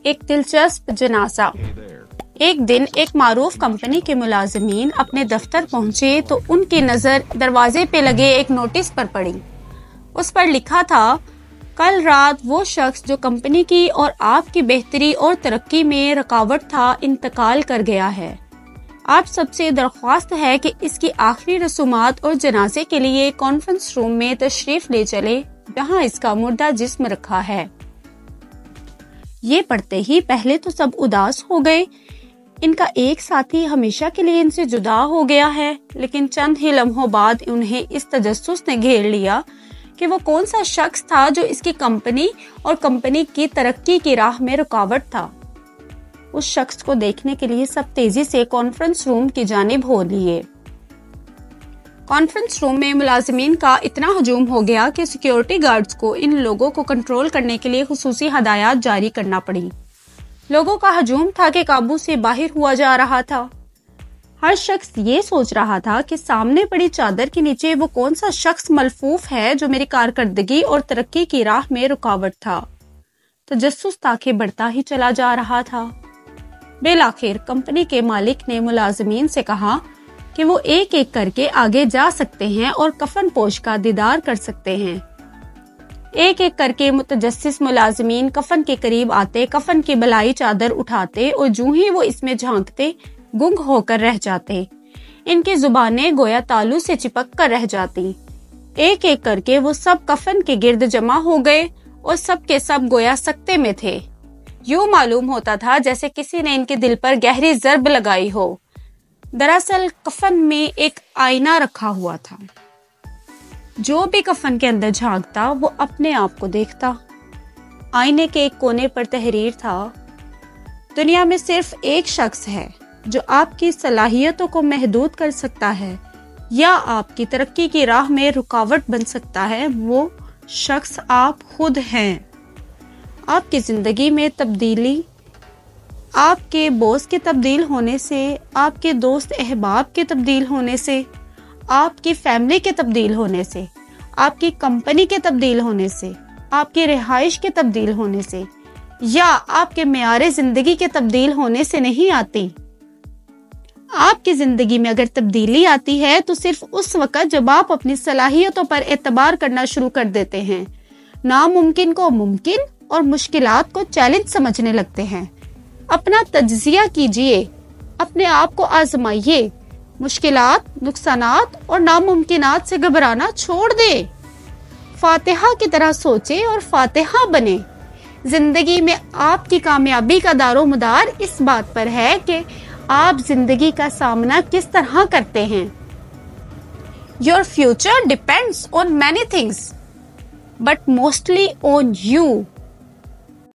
ایک دلچسپ جنازہ۔ ایک دن ایک معروف کمپنی کے ملازمین اپنے دفتر پہنچے تو ان کی نظر دروازے پہ لگے ایک نوٹس پر پڑی۔ اس پر لکھا تھا، کل رات وہ شخص جو کمپنی کی اور آپ کی بہتری اور ترقی میں رکاوٹ تھا، انتقال کر گیا ہے۔ آپ سب سے درخواست ہے کہ اس کی آخری رسومات اور جنازے کے لیے کانفرنس روم میں تشریف لے چلے جہاں اس کا مردہ جسم رکھا ہے۔ یہ پڑھتے ہی پہلے تو سب اداس ہو گئے، ان کا ایک ساتھی ہمیشہ کے لیے ان سے جدا ہو گیا ہے، لیکن چند ہی لمحوں بعد انہیں اس تجسس نے گھیر لیا کہ وہ کون سا شخص تھا جو اس کی کمپنی اور کمپنی کی ترقی کی راہ میں رکاوٹ تھا۔ اس شخص کو دیکھنے کے لیے سب تیزی سے کانفرنس روم کی جانب ہو لیے۔ کانفرنس روم میں ملازمین کا اتنا ہجوم ہو گیا کہ سیکیورٹی گارڈز کو ان لوگوں کو کنٹرول کرنے کے لیے خصوصی ہدایات جاری کرنا پڑی۔ لوگوں کا ہجوم تھا کہ قابو سے باہر ہوا جا رہا تھا۔ ہر شخص یہ سوچ رہا تھا کہ سامنے پڑی چادر کے نیچے وہ کون سا شخص ملفوف ہے جو میری کارکردگی اور ترقی کی راہ میں رکاوٹ تھا۔ تجسس تاکہ بڑھتا ہی چلا جا رہا تھا۔ بالآخر کمپنی کے مالک نے ملازمین سے کہا کہ وہ ایک ایک کر کے آگے جا سکتے ہیں اور کفن پوش کا دیدار کر سکتے ہیں۔ ایک ایک کر کے متجسس ملازمین کفن کے قریب آتے، کفن کی بلائی چادر اٹھاتے اور جو ہی وہ اس میں جھانکتے گنگ ہو کر رہ جاتے۔ ان کی زبانیں گویا تالو سے چپک کر رہ جاتی۔ ایک ایک کر کے وہ سب کفن کے گرد جمع ہو گئے اور سب کے سب گویا سکتے میں تھے۔ یوں معلوم ہوتا تھا جیسے کسی نے ان کے دل پر گہری ضرب لگائی ہو۔ دراصل کفن میں ایک آئینہ رکھا ہوا تھا۔ جو بھی کفن کے اندر جھانکتا وہ اپنے آپ کو دیکھتا۔ آئینے کے ایک کونے پر تحریر تھا، دنیا میں صرف ایک شخص ہے جو آپ کی صلاحیتوں کو محدود کر سکتا ہے یا آپ کی ترقی کی راہ میں رکاوٹ بن سکتا ہے، وہ شخص آپ خود ہیں۔ آپ کی زندگی میں تبدیلی آپ کے باس کے تبدیل ہونے سے، آپ کے دوست احباب کے تبدیل ہونے سے، آپ کی فیملی کے تبدیل ہونے سے، آپ کی کمپنی کے تبدیل ہونے سے، آپ کی رہائش کے تبدیل ہونے سے یا آپ کے معیار زندگی کے تبدیل ہونے سے نہیں آتی۔ آپ کی زندگی میں اگر تبدیلی آتی ہے تو صرف اس وقت جب آپ اپنی صلاحیتوں پر اعتبار کرنا شروع کر دیتے ہیں، ناممکن کو ممکن اور مشکلات کو چیلنج سمجھنے لگتے ہیں۔ اپنا تجزیہ کیجئے، اپنے آپ کو آزمائیے، مشکلات، نقصانات اور ناممکنات سے گھبرانا چھوڑ دیں۔ فاتحہ کی طرح سوچیں اور فاتحہ بنیں۔ زندگی میں آپ کی کامیابی کا دار و مدار اس بات پر ہے کہ آپ زندگی کا سامنا کس طرح کرتے ہیں۔ Your future depends on many things, but mostly on you.